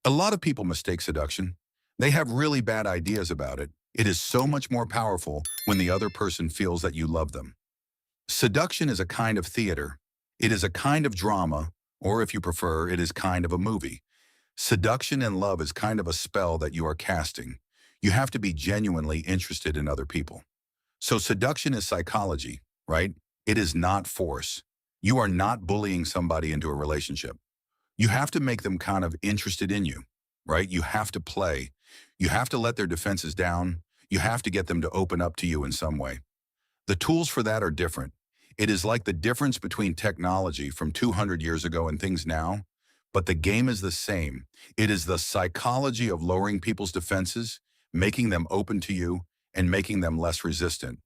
A lot of people mistake seduction. They have really bad ideas about it. It is so much more powerful when the other person feels that you love them. Seduction is a kind of theater. It is a kind of drama, or if you prefer, it is kind of a movie. Seduction and love is kind of a spell that you are casting. You have to be genuinely interested in other people. So seduction is psychology, right? It is not force. You are not bullying somebody into a relationship. You have to make them kind of interested in you, right? You have to play. You have to let their defenses down. You have to get them to open up to you in some way. The tools for that are different. It is like the difference between technology from 200 years ago and things now, but the game is the same. It is the psychology of lowering people's defenses, making them open to you, and making them less resistant.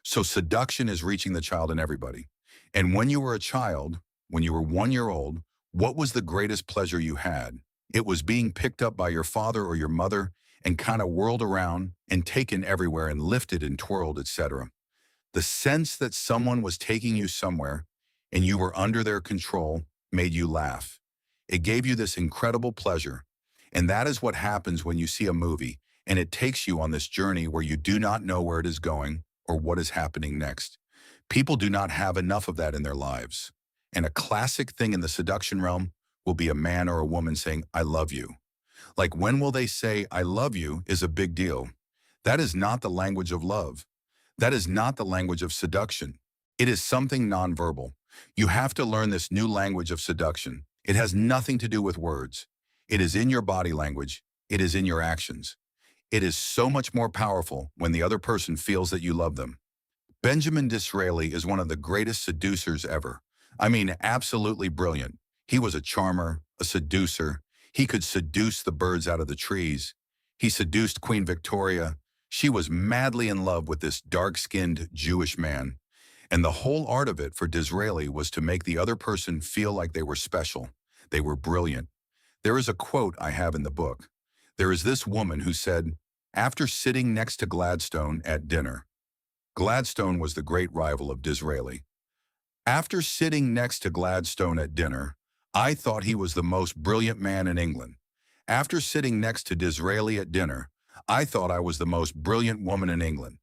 So seduction is reaching the child in everybody. And when you were a child, when you were 1 year old, what was the greatest pleasure you had? It was being picked up by your father or your mother and kind of whirled around and taken everywhere and lifted and twirled, etc. The sense that someone was taking you somewhere and you were under their control made you laugh. It gave you this incredible pleasure. And that is what happens when you see a movie and it takes you on this journey where you do not know where it is going or what is happening next. People do not have enough of that in their lives. And a classic thing in the seduction realm will be a man or a woman saying, I love you. Like, when will they say, I love you is a big deal. That is not the language of love. That is not the language of seduction. It is something nonverbal. You have to learn this new language of seduction. It has nothing to do with words. It is in your body language. It is in your actions. It is so much more powerful when the other person feels that you love them. Benjamin Disraeli is one of the greatest seducers ever. I mean, absolutely brilliant. He was a charmer, a seducer. He could seduce the birds out of the trees. He seduced Queen Victoria. She was madly in love with this dark-skinned Jewish man. And the whole art of it for Disraeli was to make the other person feel like they were special. They were brilliant. There is a quote I have in the book. There is this woman who said, after sitting next to Gladstone at dinner, Gladstone was the great rival of Disraeli. After sitting next to Gladstone at dinner, I thought he was the most brilliant man in England. After sitting next to Disraeli at dinner, I thought I was the most brilliant woman in England.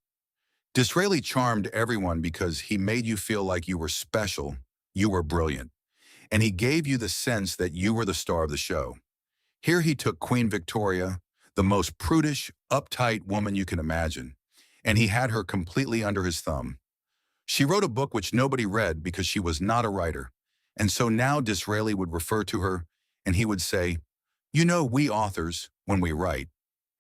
Disraeli charmed everyone because he made you feel like you were special, you were brilliant, and he gave you the sense that you were the star of the show. Here he took Queen Victoria, the most prudish, uptight woman you can imagine, and he had her completely under his thumb. She wrote a book which nobody read because she was not a writer, and so now Disraeli would refer to her and he would say, you know, we authors, when we write,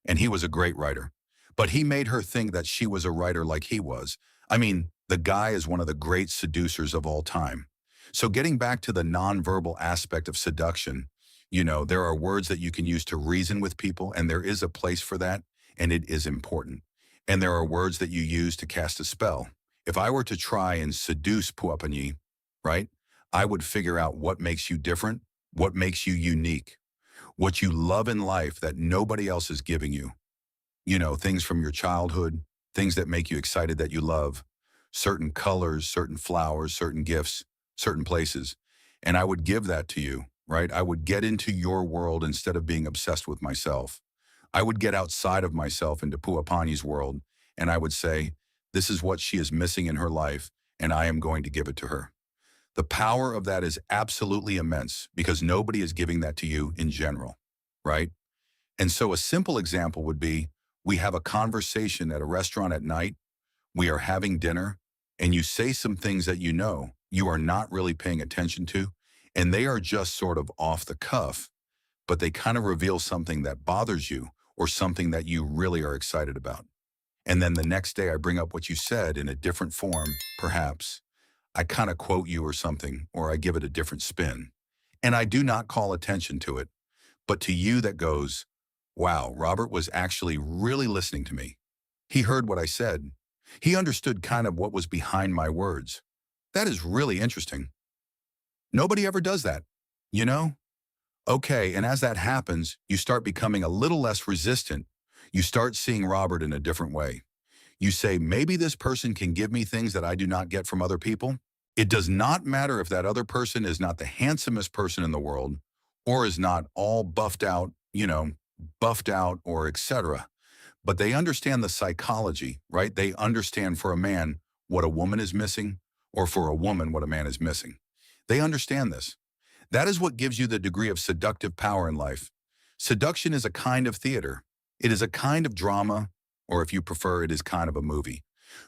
and he was a great writer, but he made her think that she was a writer like he was. I mean, the guy is one of the great seducers of all time. So getting back to the nonverbal aspect of seduction, you know, there are words that you can use to reason with people, and there is a place for that, and it is important. And there are words that you use to cast a spell. If I were to try and seduce Puapani, right, I would figure out what makes you different, what makes you unique, what you love in life that nobody else is giving you. You know, things from your childhood, things that make you excited that you love, certain colors, certain flowers, certain gifts, certain places. And I would give that to you, right? I would get into your world instead of being obsessed with myself. I would get outside of myself into Puapani's world, and I would say, this is what she is missing in her life, and I am going to give it to her. The power of that is absolutely immense because nobody is giving that to you in general, right? And so a simple example would be, we have a conversation at a restaurant at night, we are having dinner, and you say some things that you know you are not really paying attention to, and they are just sort of off the cuff, but they kind of reveal something that bothers you or something that you really are excited about. And then the next day I bring up what you said in a different form, perhaps. I kind of quote you or something, or I give it a different spin. And I do not call attention to it, but to you that goes, wow, Robert was actually really listening to me. He heard what I said. He understood kind of what was behind my words. That is really interesting. Nobody ever does that, you know? Okay, and as that happens, you start becoming a little less resistant. You start seeing Robert in a different way. You say, maybe this person can give me things that I do not get from other people. It does not matter if that other person is not the handsomest person in the world or is not all buffed out you know, buffed out or etc. But they understand the psychology, right? They understand for a man what a woman is missing or for a woman what a man is missing. They understand this. That is what gives you the degree of seductive power in life. Seduction is a kind of theater. It is a kind of drama, or if you prefer, it is kind of a movie.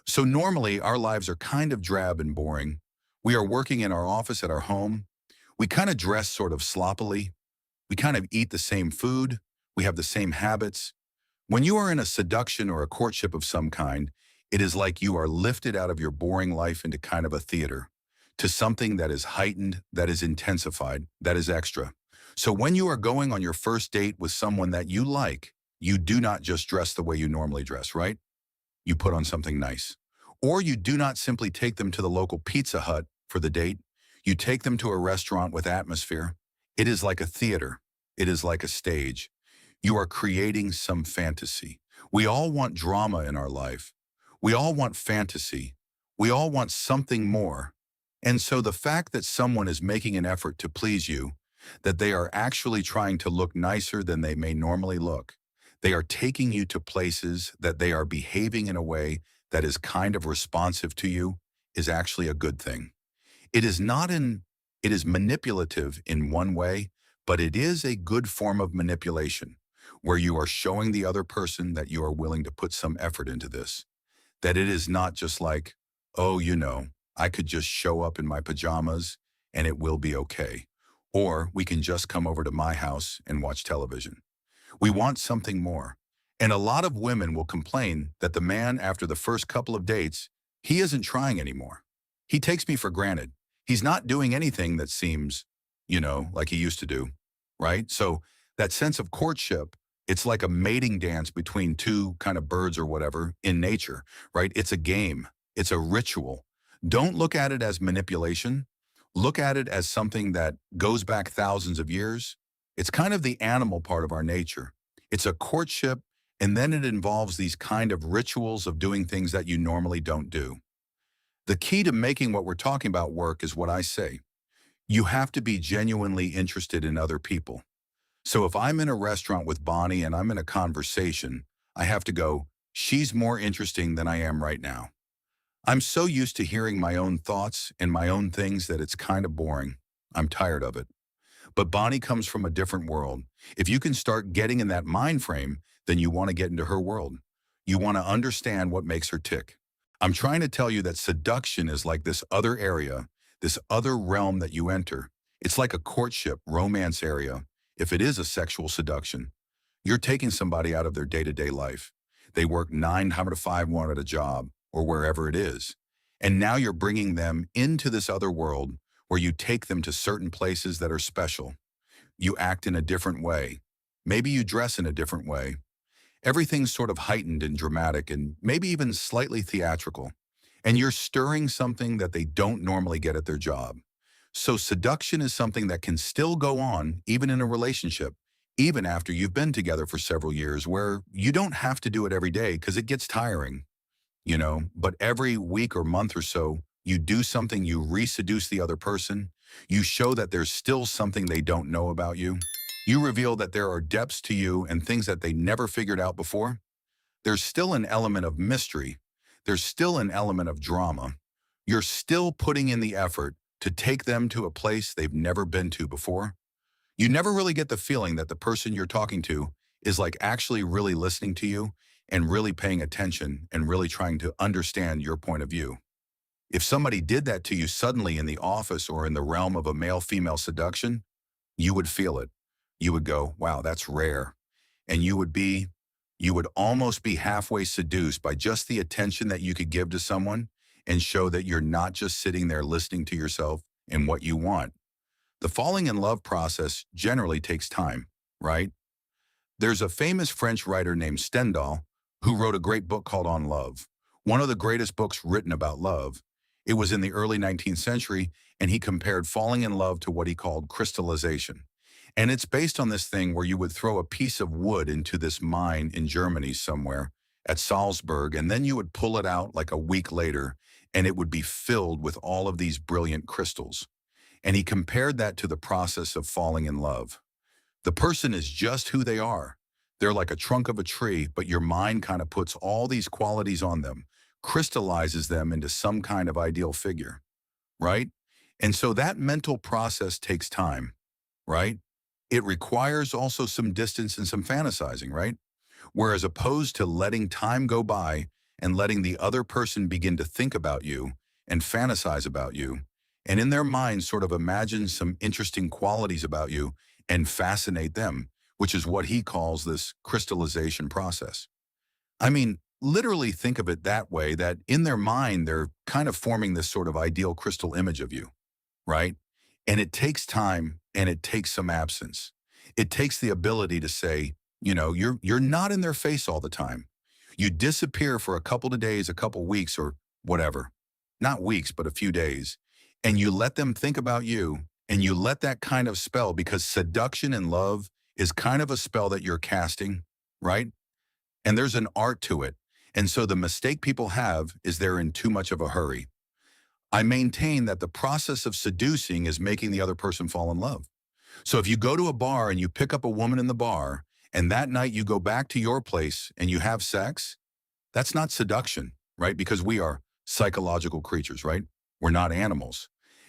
So normally our lives are kind of drab and boring. We are working in our office at our home. We kind of dress sort of sloppily. We kind of eat the same food. We have the same habits. When you are in a seduction or a courtship of some kind, it is like you are lifted out of your boring life into kind of a theater, to something that is heightened, that is intensified, that is extra. So when you are going on your first date with someone that you like, you do not just dress the way you normally dress, right? You put on something nice. Or you do not simply take them to the local Pizza Hut for the date. You take them to a restaurant with atmosphere. It is like a theater. It is like a stage. You are creating some fantasy. We all want drama in our life. We all want fantasy. We all want something more. And so the fact that someone is making an effort to please you, that they are actually trying to look nicer than they may normally look, they are taking you to places, that they are behaving in a way that is kind of responsive to you, is actually a good thing. It is not in, it is manipulative in one way, but it is a good form of manipulation where you are showing the other person that you are willing to put some effort into this, that it is not just like, oh, I could just show up in my pajamas and it will be okay. Or we can just come over to my house and watch television. We want something more. And a lot of women will complain that the man, after the first couple of dates, he isn't trying anymore. He takes me for granted. He's not doing anything that seems, like he used to do, right? So that sense of courtship, it's like a mating dance between two kind of birds or whatever in nature, right? It's a game. It's a ritual. Don't look at it as manipulation. Look at it as something that goes back thousands of years. It's kind of the animal part of our nature. It's a courtship, and then it involves these kind of rituals of doing things that you normally don't do. The key to making what we're talking about work is what I say. You have to be genuinely interested in other people. So if I'm in a restaurant with Bonnie and I'm in a conversation, I have to go, she's more interesting than I am right now. I'm so used to hearing my own thoughts and my own things that it's kind of boring. I'm tired of it. But Bonnie comes from a different world. If you can start getting in that mind frame, then you want to get into her world. You want to understand what makes her tick. I'm trying to tell you that seduction is like this other area, this other realm that you enter. It's like a courtship, romance area. If it is a sexual seduction, you're taking somebody out of their day-to-day life. They work 9 to 5 1 at a job or wherever it is. And now you're bringing them into this other world where you take them to certain places that are special. You act in a different way. Maybe you dress in a different way. Everything's sort of heightened and dramatic and maybe even slightly theatrical. And you're stirring something that they don't normally get at their job. So seduction is something that can still go on even in a relationship, even after you've been together for several years, where you don't have to do it every day because it gets tiring, but every week or month or so, you do something, you re-seduce the other person. You show that there's still something they don't know about you. You reveal that there are depths to you and things that they never figured out before. There's still an element of mystery. There's still an element of drama. You're still putting in the effort to take them to a place they've never been to before. You never really get the feeling that the person you're talking to is like actually really listening to you and really paying attention and really trying to understand your point of view. If somebody did that to you suddenly in the office or in the realm of a male-female seduction, you would feel it. You would go, wow, that's rare. And you would almost be halfway seduced by just the attention that you could give to someone and show that you're not just sitting there listening to yourself and what you want. The falling in love process generally takes time, right? There's a famous French writer named Stendhal who wrote a great book called On Love, one of the greatest books written about love. It was in the early 19th century, and he compared falling in love to what he called crystallization. And it's based on this thing where you would throw a piece of wood into this mine in Germany somewhere at Salzburg, and then you would pull it out like a week later, and it would be filled with all of these brilliant crystals. And he compared that to the process of falling in love. The person is just who they are. They're like a trunk of a tree, but your mind kind of puts all these qualities on them, crystallizes them into some kind of ideal figure, right? And so that mental process takes time, right? It requires also some distance and some fantasizing, right? Whereas opposed to letting time go by and letting the other person begin to think about you and fantasize about you, and in their minds sort of imagine some interesting qualities about you and fascinate them, which is what he calls this crystallization process. I mean, literally think of it that way, that in their mind, they're kind of forming this sort of ideal crystal image of you, right? And it takes time and it takes some absence. It takes the ability to say, you're not in their face all the time. You disappear for a couple of days, a couple weeks, or whatever. Not weeks, but a few days. And you let them think about you, and you let that kind of spell, because seduction and love is kind of a spell that you're casting, right? And there's an art to it. And so the mistake people have is they're in too much of a hurry. I maintain that the process of seducing is making the other person fall in love. So if you go to a bar and you pick up a woman in the bar, and that night you go back to your place and you have sex, that's not seduction, right? Because we are psychological creatures, right? We're not animals.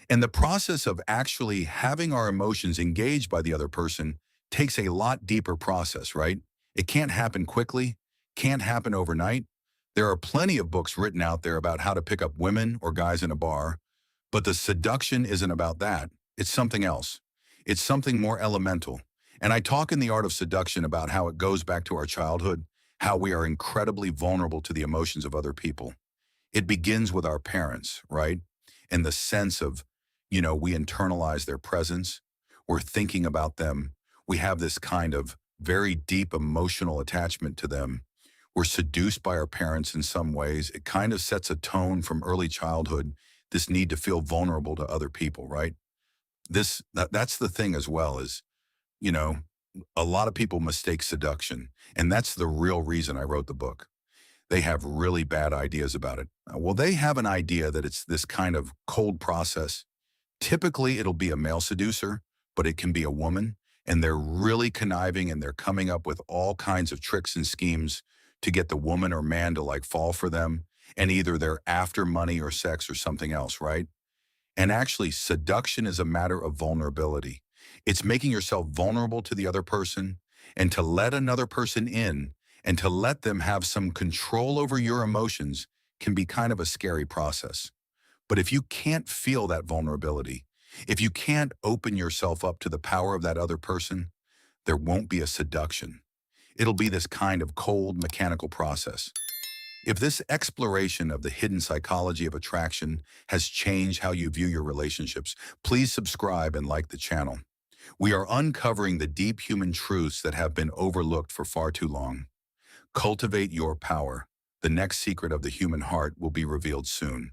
And the process of actually having our emotions engaged by the other person takes a lot deeper process, right? It can't happen quickly, can't happen overnight. There are plenty of books written out there about how to pick up women or guys in a bar, but the seduction isn't about that. It's something else. It's something more elemental. And I talk in The Art of Seduction about how it goes back to our childhood, how we are incredibly vulnerable to the emotions of other people. It begins with our parents, right? And the sense of, we internalize their presence. We're thinking about them. We have this kind of very deep emotional attachment to them. We're seduced by our parents in some ways. It kind of sets a tone from early childhood, this need to feel vulnerable to other people, right? That's the thing as well, is, you know, a lot of people mistake seduction. And that's the real reason I wrote the book. They have really bad ideas about it. Well, they have an idea that it's this kind of cold process. Typically, it'll be a male seducer, but it can be a woman. And they're really conniving and they're coming up with all kinds of tricks and schemes to get the woman or man to like fall for them. And either they're after money or sex or something else, right? And actually, seduction is a matter of vulnerability. It's making yourself vulnerable to the other person, and to let another person in and to let them have some control over your emotions can be kind of a scary process. But if you can't feel that vulnerability, if you can't open yourself up to the power of that other person, there won't be a seduction. It'll be this kind of cold, mechanical process. If this exploration of the hidden psychology of attraction has changed how you view your relationships, please subscribe and like the channel. We are uncovering the deep human truths that have been overlooked for far too long. Cultivate your power. The next secret of the human heart will be revealed soon.